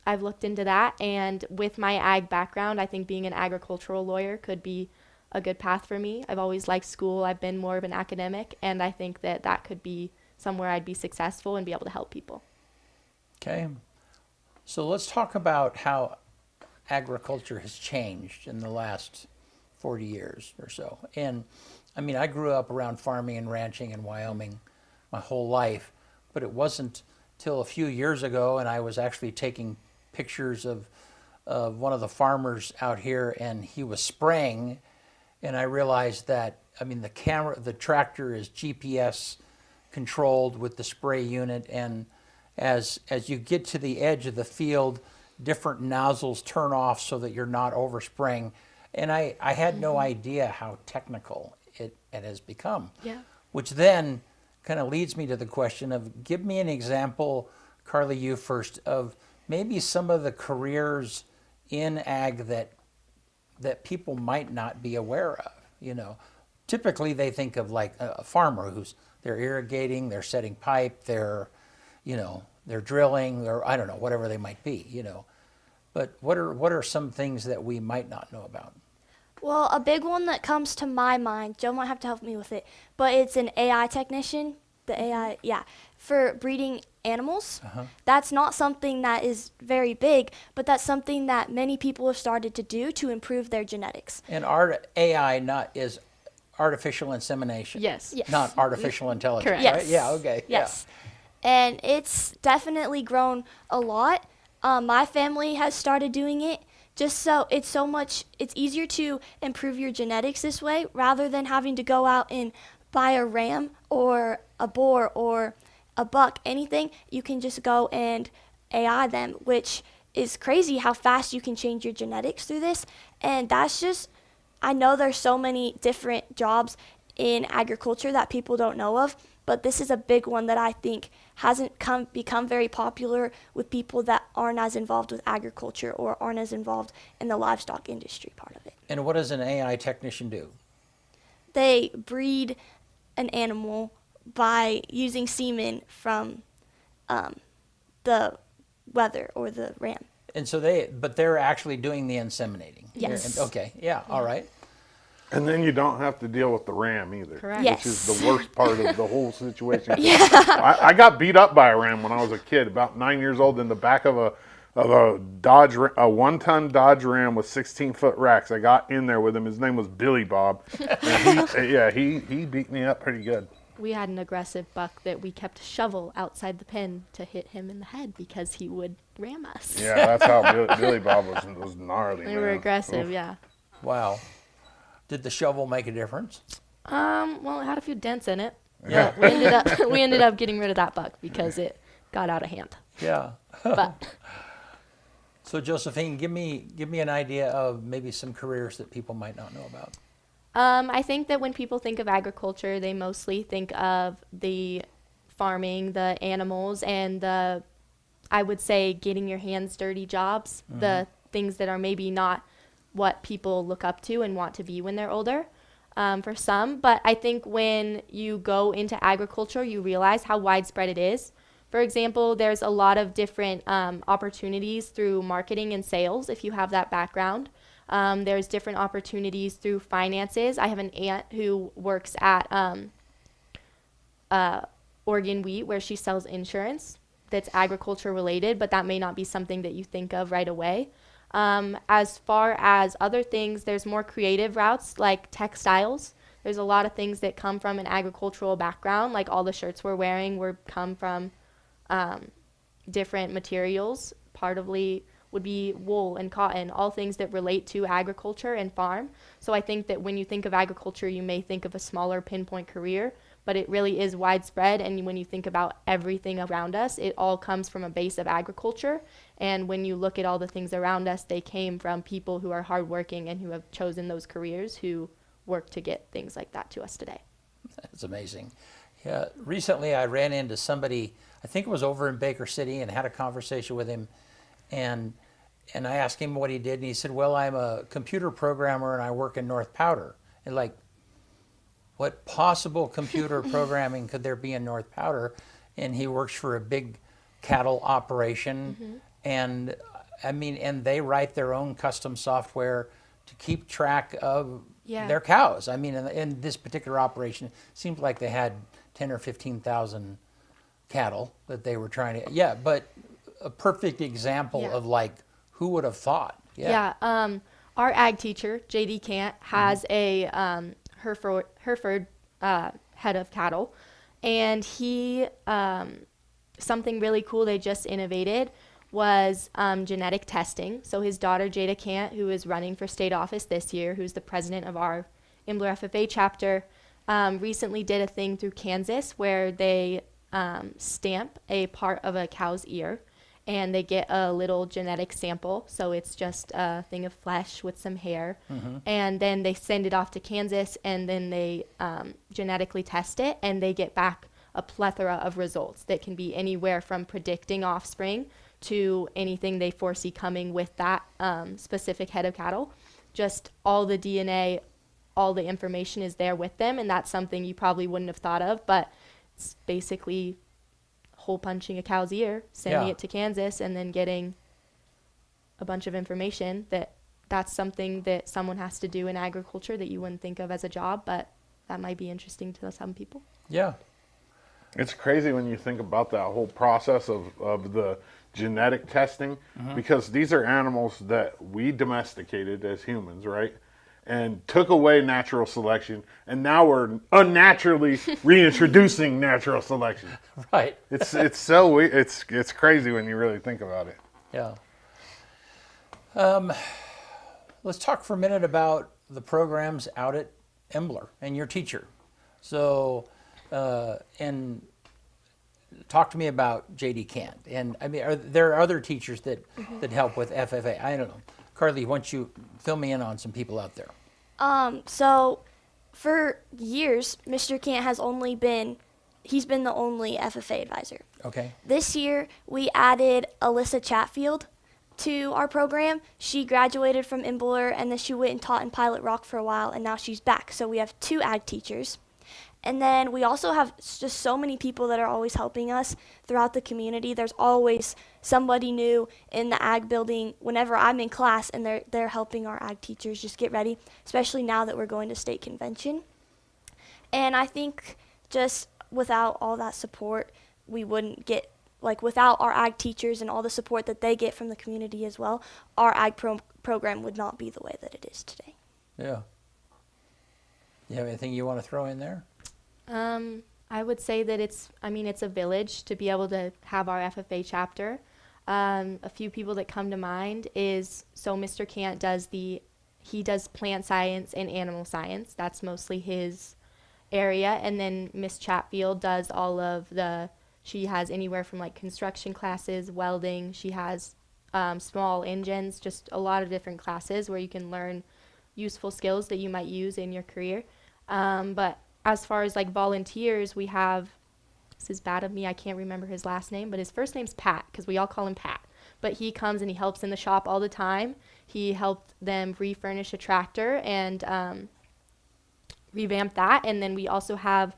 I've looked into that, and with my ag background, I think being an agricultural lawyer could be a good path for me. I've always liked school. I've been more of an academic, and I think that that could be somewhere I'd be successful and be able to help people. Okay. So let's talk about how agriculture has changed in the last 40 years or so. And I mean, I grew up around farming and ranching in Wyoming my whole life, but it wasn't till a few years ago, and I was actually taking pictures of one of the farmers out here, and he was spraying, and I realized that, I mean, the tractor is GPS controlled with the spray unit, and as you get to the edge of the field, different nozzles turn off so that you're not overspraying. And I had no idea how technical it has become. Yeah. Which then kind of leads me to the question of, give me an example, Karlee, you first, of maybe some of the careers in ag that people might not be aware of. You know, typically they think of like a farmer they're irrigating, they're setting pipe, they're drilling, or I don't know, whatever they might be, But what are some things that we might not know about? Well, a big one that comes to my mind, Joe might have to help me with it, but it's an AI technician. The AI, yeah, for breeding animals. Uh-huh. That's not something that is very big, but that's something that many people have started to do to improve their genetics. And AI is artificial insemination. Yes. Not artificial intelligence. Correct. Right? Yes. Yeah, okay. Yes. Yeah. And it's definitely grown a lot. My family has started doing it just so it's easier to improve your genetics this way rather than having to go out and buy a ram or a boar or a buck, anything. You can just go and AI them, which is crazy how fast you can change your genetics through this. And that's just, I know there's so many different jobs in agriculture that people don't know of, but this is a big one that I think hasn't become very popular with people that aren't as involved with agriculture or aren't as involved in the livestock industry part of it. And what does an AI technician do? They breed an animal by using semen from the wether or the ram. And so they're actually doing the inseminating. Yes. Okay. Yeah. All right. And then you don't have to deal with the ram either. Correct. Yes. Which is the worst part of the whole situation. Yeah. I got beat up by a ram when I was a kid, about 9 years old, in the back of a Dodge, a 1-ton Dodge Ram with 16-foot racks. I got in there with him. His name was Billy Bob. And he beat me up pretty good. We had an aggressive buck that we kept a shovel outside the pen to hit him in the head because he would ram us. Yeah, that's how Billy Bob was gnarly. They were aggressive, yeah. Wow. Did the shovel make a difference? Well, it had a few dents in it. Yeah. We ended up getting rid of that buck because it got out of hand. Yeah. But So Josephine, give me an idea of maybe some careers that people might not know about. I think that when people think of agriculture, they mostly think of the farming, the animals, and I would say getting your hands dirty jobs, the things that are maybe not what people look up to and want to be when they're older, for some. But I think when you go into agriculture, you realize how widespread it is. For example, there's a lot of different opportunities through marketing and sales if you have that background. There's different opportunities through finances. I have an aunt who works at Oregon Wheat, where she sells insurance that's agriculture related, but that may not be something that you think of right away. As far as other things, there's more creative routes like textiles. There's a lot of things that come from an agricultural background, like all the shirts we're wearing come from different materials. Partly would be wool and cotton, all things that relate to agriculture and farm. So I think that when you think of agriculture, you may think of a smaller pinpoint career, but it really is widespread. And when you think about everything around us, it all comes from a base of agriculture. And when you look at all the things around us, they came from people who are hardworking and who have chosen those careers, who work to get things like that to us today. That's amazing. Yeah, recently I ran into somebody, I think it was over in Baker City, and had a conversation with him. And I asked him what he did, and he said, well, I'm a computer programmer and I work in North Powder. And like, what possible computer programming could there be in North Powder? And he works for a big cattle operation. And I mean, and they write their own custom software to keep track of their cows. I mean, in this particular operation, it seemed like they had 10 or 15,000 cattle that they were trying to, but a perfect example of like, who would have thought? Our ag teacher, J.D. Cant, has a Hereford head of cattle, and he something really cool they just innovated was genetic testing. So his daughter, Jada Cant, who is running for state office this year, who's the president of our Imbler FFA chapter, recently did a thing through Kansas where they stamp a part of a cow's ear, and they get a little genetic sample. So it's just a thing of flesh with some hair. And then they send it off to Kansas, and then they genetically test it, and they get back a plethora of results that can be anywhere from predicting offspring to anything they foresee coming with that specific head of cattle. Just all the DNA, all the information is there with them, and that's something you probably wouldn't have thought of, but it's basically hole punching a cow's ear, sending it to Kansas, and then getting a bunch of information. That's something that someone has to do in agriculture that you wouldn't think of as a job, but that might be interesting to some people. Yeah. It's crazy when you think about that whole process of the genetic testing, because these are animals that we domesticated as humans, right? And took away natural selection, and now we're unnaturally reintroducing natural selection. Right. It's so weird. It's crazy when you really think about it. Yeah. let's talk for a minute about the programs out at Imbler and your teacher. So, and talk to me about J.D. Kent. And I mean, are there other teachers that help with FFA? I don't know. Karlee, why don't you fill me in on some people out there? So for years, Mr. Kent has he's been the only FFA advisor. Okay. This year, we added Alyssa Chatfield to our program. She graduated from Imbler, and then she went and taught in Pilot Rock for a while, and now she's back. So we have 2 ag teachers. And then we also have just so many people that are always helping us throughout the community. There's always somebody new in the ag building whenever I'm in class, and they're helping our ag teachers just get ready, especially now that we're going to state convention. And I think just without all that support, we wouldn't get, without our ag teachers and all the support that they get from the community as well, our ag program would not be the way that it is today. Yeah. You have anything you want to throw in there? I would say that it's a village to be able to have our FFA chapter. A few people that come to mind is, so Mr. Kant he does plant science and animal science. That's mostly his area. And then Miss Chatfield does she has anywhere from construction classes, welding. She has small engines, just a lot of different classes where you can learn useful skills that you might use in your career. But as far as volunteers, we have, this is bad of me, I can't remember his last name, but his first name's Pat, because we all call him Pat. But he comes and he helps in the shop all the time. He helped them refurnish a tractor and revamp that. And then we also have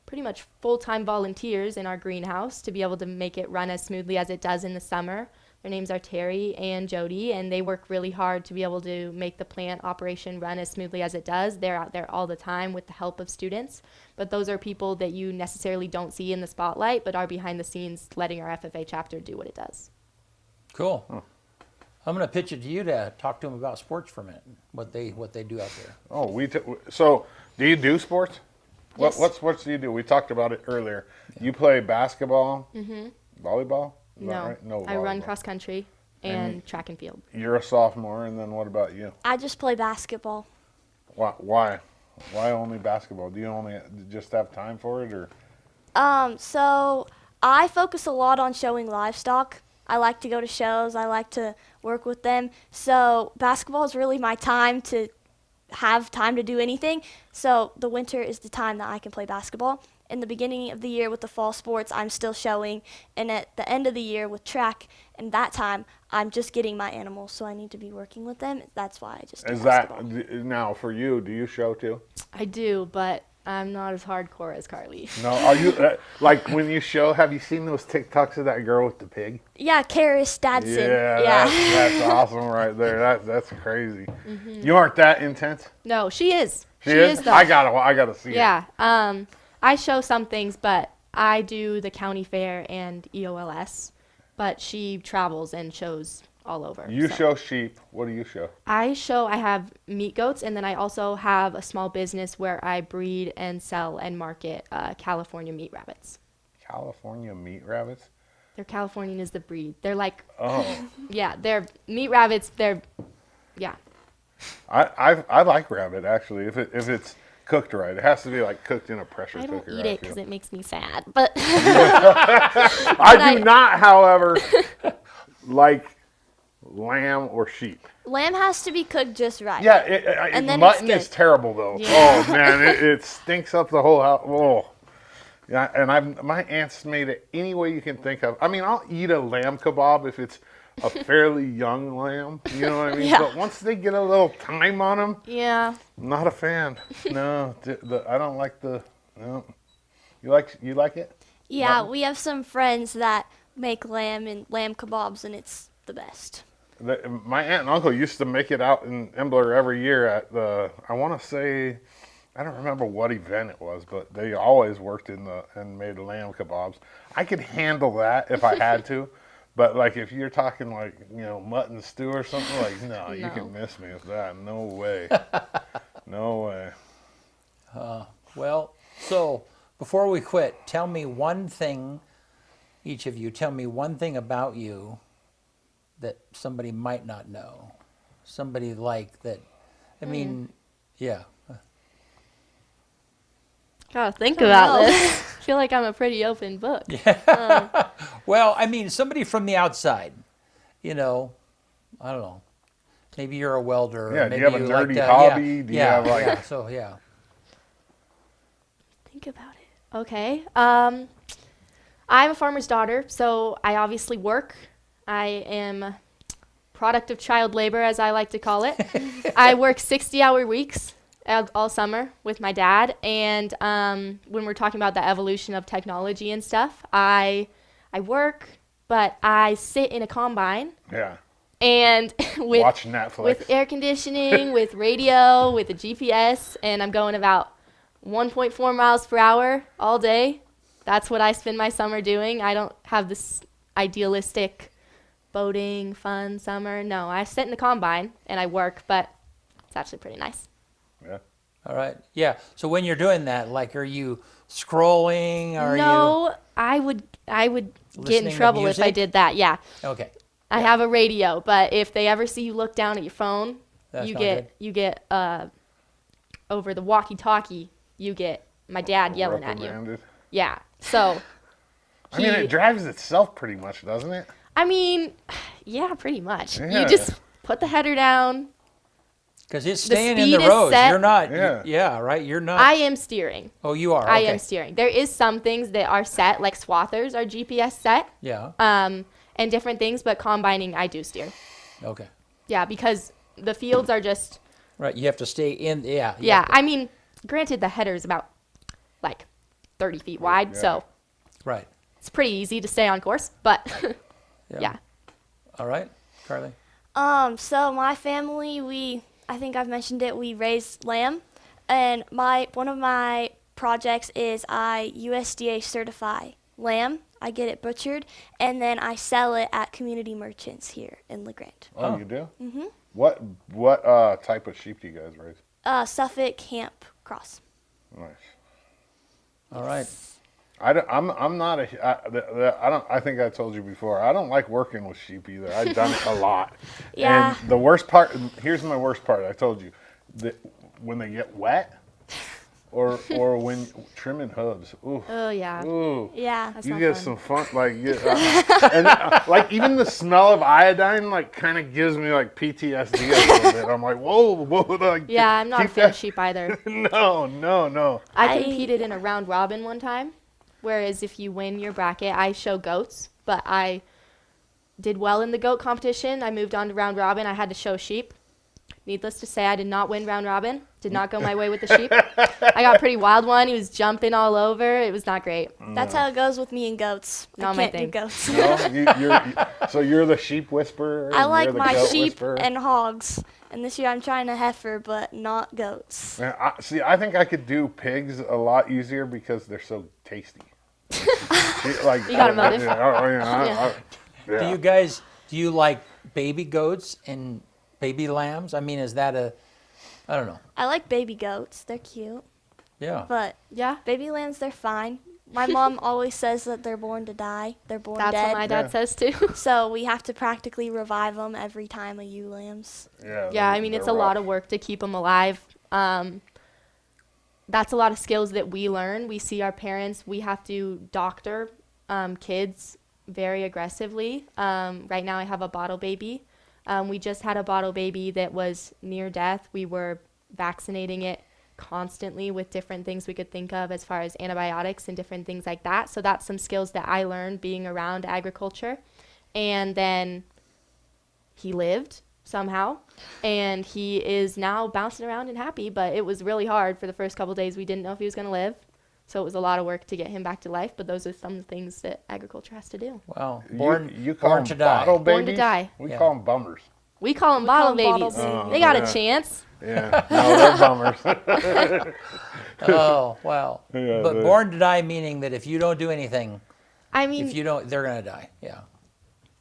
pretty much full-time volunteers in our greenhouse to be able to make it run as smoothly as it does in the summer. Their names are Terry and Jody, and they work really hard to be able to make the plant operation run as smoothly as it does. They're out there all the time with the help of students, but those are people that you necessarily don't see in the spotlight, but are behind the scenes letting our FFA chapter do what it does. Cool. Huh. I'm going to pitch it to you to talk to them about sports for a minute, what they do out there. Oh, so do you do sports? Yes. What sports do you do? We talked about it earlier. Yeah. You play basketball, volleyball? No, right? No, I run cross country and track and field. You're a sophomore, and then what about you? I just play basketball. Why? Why only basketball? Do you only just have time for it, or? So I focus a lot on showing livestock. I like to go to shows. I like to work with them. So basketball is really my time to have time to do anything. So the winter is the time that I can play basketball. In the beginning of the year with the fall sports, I'm still showing, and at the end of the year with track, and that time, I'm just getting my animals, so I need to be working with them. That's why I just do basketball. Now for you, do you show too? I do, but I'm not as hardcore as Karlee. No, are you, when you show, have you seen those TikToks of that girl with the pig? Yeah, Karis Dadson. Yeah. That's awesome right there. That's crazy. You aren't that intense? No, she is. She is though. I gotta see it. Yeah. I show some things, but I do the county fair and EOLS, but she travels and shows all over. You show sheep. What do you show? I have meat goats, and then I also have a small business where I breed and sell and market California meat rabbits. California meat rabbits? They're Californian is the breed. They're like, yeah, they're meat rabbits. Yeah. I like rabbit, actually, if it's cooked right. It has to be cooked in a pressure cooker. I don't eat it because it makes me sad, but I do not, however, like lamb or sheep. Lamb has to be cooked just right. Yeah, and then mutton is terrible though. Yeah. Oh man, it stinks up the whole house. Oh, yeah. And my aunt's made it any way you can think of. I mean, I'll eat a lamb kebab if it's a fairly young lamb, you know what I mean? Yeah. But once they get a little time on them, yeah, I'm not a fan. No, I don't like no. You like it? Yeah, mutton? We have some friends that make lamb and lamb kebabs, and it's the best. My aunt and uncle used to make it out in Imbler every year at I want to say, I don't remember what event it was, but they always worked and made lamb kebabs. I could handle that if I had to. But if you're talking mutton stew or something, no, you can miss me with that. No way. No way. Well, so before we quit, tell me one thing, each of you, tell me one thing about you that somebody might not know. somebody like that? I mean, yeah. Gotta think about this. I feel like I'm a pretty open book. Well, I mean, somebody from the outside, you know, I don't know. Maybe you're a welder. Yeah, or maybe do you have a like nerdy to- hobby? Yeah, Do you yeah, have, like- yeah, so, yeah. Think about it. Okay. I'm a farmer's daughter, so I obviously work. I am product of child labor, as I like to call it. I work 60-hour weeks all summer with my dad, and when we're talking about the evolution of technology and stuff, I work, but I sit in a combine. Yeah. And Watch Netflix. with air conditioning, with radio, with a GPS, and I'm going about 1.4 miles per hour all day. That's what I spend my summer doing. I don't have this idealistic boating, fun summer. No, I sit in the combine and I work, but it's actually pretty nice. Yeah. All right. Yeah. So when you're doing that, like, are you scrolling? Are No, I would get Listening in to trouble if I music? did that. Yeah. you? Okay. I have a radio, but if they ever see you look down at your phone, That's you not get over the walkie-talkie, you get my dad yelling at you. Reprimanded. Yeah. So I mean, it drives itself pretty much, doesn't it? yeah, pretty much. Yeah. You just put the header down. Because it's The staying in speed the is roads. set. You're not. Yeah. Yeah. Right. You're not. I am steering. Oh, you are. I Okay. am steering. There is some things that are set, like swathers are GPS set, Yeah. and different things, but combining, I do steer. Okay. Yeah, because the fields are just, Right. You have to stay in. Yeah. you yeah. have to- I mean, granted, the header is about like 30 feet wide, Yeah. so Right. it's pretty easy to stay on course, but yeah. All right, Karlee. So my family, I think I've mentioned it, we raise lamb, and one of my projects is I USDA certify lamb. I get it butchered, and then I sell it at community merchants here in LaGrange. Oh, you do? Mm-hmm. What type of sheep do you guys raise? Suffolk Camp Cross. Nice. All right. I'm not I don't. I think I told you before. I don't like working with sheep either. I've done it a lot. Yeah. And the worst part. Here's my worst part. I told you that when they get wet, or when trimming hooves. Ooh. Oh, yeah. Ooh. Yeah. That's You not get fun. some fun, like, and like even the smell of iodine, like, kind of gives me like PTSD a little bit. I'm like, whoa, like, Yeah, I'm not a keep fan of that- sheep either. No. I competed in a round robin one time, whereas if you win your bracket, I show goats, but I did well in the goat competition. I moved on to round robin. I had to show sheep. Needless to say, I did not win round robin. Did not go my way with the sheep. I got a pretty wild one. He was jumping all over. It was not great. That's how it goes with me and goats. Not I my can't do thing. goats. No, so you're the sheep whisperer. I and like you're the my goat sheep whisperer? and hogs, and this year I'm trying a heifer, but not goats. Yeah, I think I could do pigs a lot easier because they're so tasty. Like, You got a motive. Yeah. Do you like baby goats and baby lambs? I mean, is that I don't know. I like baby goats. They're cute. Yeah. But Yeah, baby lambs, they're fine. My mom always says that they're born to die. They're born that's dead. what my dad Yeah. says too. So we have to practically revive them every time a ewe lambs. Yeah, I mean, it's a lot of work to keep them alive. That's a lot of skills that we learn. We see our parents, we have to doctor kids very aggressively. Right now I have a bottle baby. We just had a bottle baby that was near death. We were vaccinating it constantly with different things we could think of as far as antibiotics and different things like that. So that's some skills that I learned being around agriculture. And then he lived somehow, and he is now bouncing around and happy, but it was really hard for the first couple days. We didn't know if he was going to live, so it was a lot of work to get him back to life, but those are some things that agriculture has to do. Well, You call born them to die. bottle babies? Born to die. We Yeah. call them bummers. We call them We call bottle 'em bottle babies. babies. They got yeah. a chance. Yeah, no, they're bummers. Oh, wow. Yeah, But they- born to die meaning that if you don't do anything, I mean, if you don't, they're going to die. Yeah.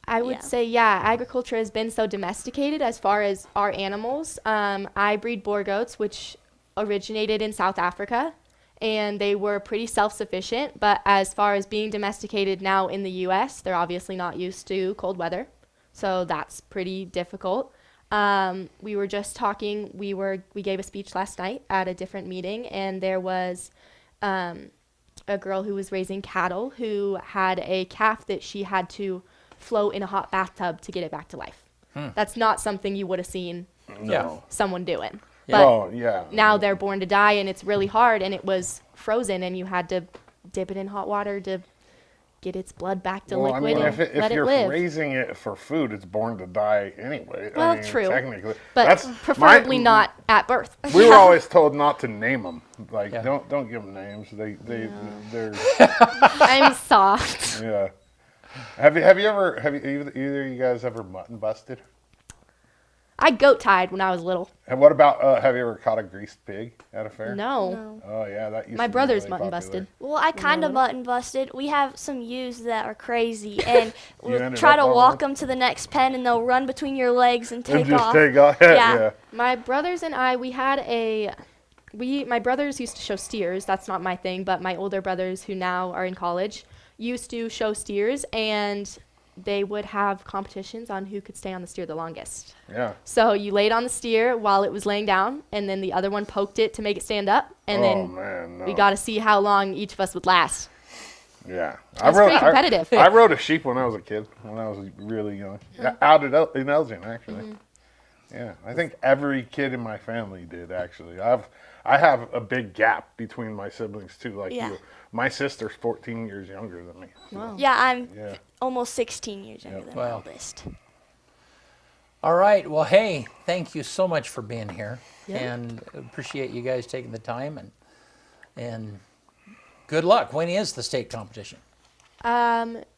I would Yeah. say, yeah, agriculture has been so domesticated as far as our animals. I breed boar goats, which originated in South Africa, and they were pretty self-sufficient. But as far as being domesticated now in the U.S., they're obviously not used to cold weather, so that's pretty difficult. We were just talking. We gave a speech last night at a different meeting, and there was a girl who was raising cattle who had a calf that she had to float in a hot bathtub to get it back to life. That's not something you would have seen someone doing. But now they're born to die, and it's really hard, and it was frozen, and you had to dip it in hot water to get its blood back to liquid and let it live. If you're raising it for food, it's born to die anyway. Well, I mean, true. Technically. But preferably not at birth. We were always told not to name them. Like, don't give them names. They're. I'm soft. Yeah. Have either of you guys ever mutton busted? I goat tied when I was little. And what about, have you ever caught a greased pig at a fair? No. Oh, yeah, that used My to be brother's really mutton popular. busted. Well, I kind of mutton busted. We have some ewes that are crazy, and we'll ended try up to on walk one? them to the next pen, and they'll run between your legs and take And just off. take off. Yeah. My brothers and I, my brothers used to show steers. That's not my thing, but my older brothers who now are in college used to show steers, and they would have competitions on who could stay on the steer the longest. Yeah. So you laid on the steer while it was laying down, and then the other one poked it to make it stand up, and we got to see how long each of us would last. Yeah. It's pretty competitive. I rode a sheep when I was a kid, when I was really young. Out in Elgin, actually. Yeah. I think every kid in my family did, actually. I have a big gap between my siblings, too, like you. My sister's 14 years younger than me. So. Wow. Yeah, I'm almost 16 years younger than my oldest. All right. Well, hey, thank you so much for being here, and appreciate you guys taking the time, and good luck. When is the state competition?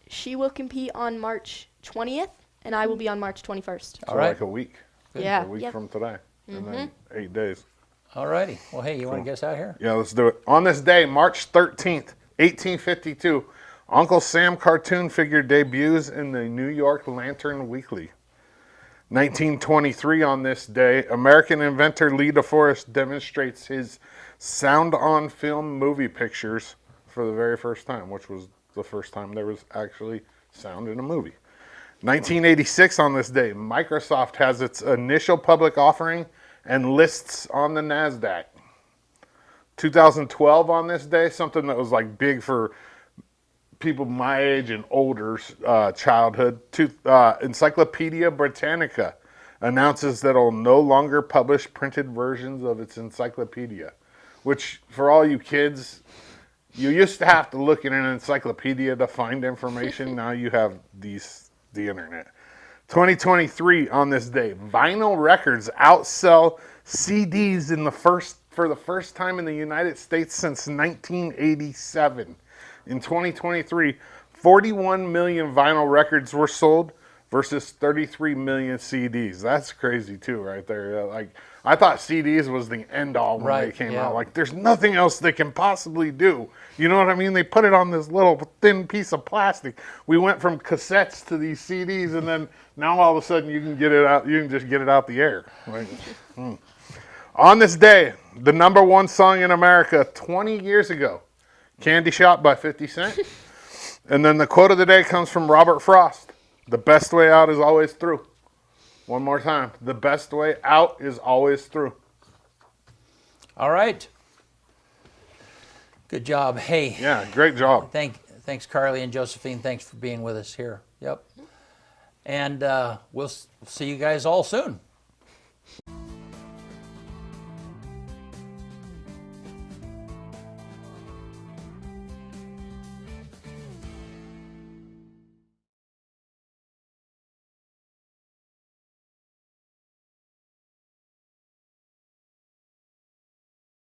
She will compete on March 20th, and I will be on March 21st. So like a week. Yeah. A week from today. And then 8 days. All righty. Well, hey, you want to get us out here? Yeah, let's do it. On this day, March 13th, 1852, Uncle Sam cartoon figure debuts in the New York Lantern Weekly. 1923 on this day, American inventor Lee DeForest demonstrates his sound-on-film movie pictures for the very first time, which was the first time there was actually sound in a movie. 1986 on this day, Microsoft has its initial public offering and lists on the NASDAQ. 2012 on this day, something that was like big for people my age and older's childhood. Encyclopedia Britannica announces that it'll no longer publish printed versions of its encyclopedia, which for all you kids, you used to have to look in an encyclopedia to find information. Now you have the internet. 2023 on this day, vinyl records outsell CDs for the first time in the United States since 1987. In 2023, 41 million vinyl records were sold versus 33 million CDs. That's crazy too, right there. Like, I thought CDs was the end all when they came out. Like, there's nothing else they can possibly do. You know what I mean? They put it on this little thin piece of plastic. We went from cassettes to these CDs, and then now all of a sudden you can get it out. You can just get it out the air. Like, On this day, the #1 song in America 20 years ago, "Candy Shop" by 50 Cent. And then the quote of the day comes from Robert Frost. The best way out is always through. One more time. The best way out is always through. All right. Good job. Hey. Yeah, great job. Thanks, Karlee and Josephine. Thanks for being with us here. Yep. And we'll see you guys all soon.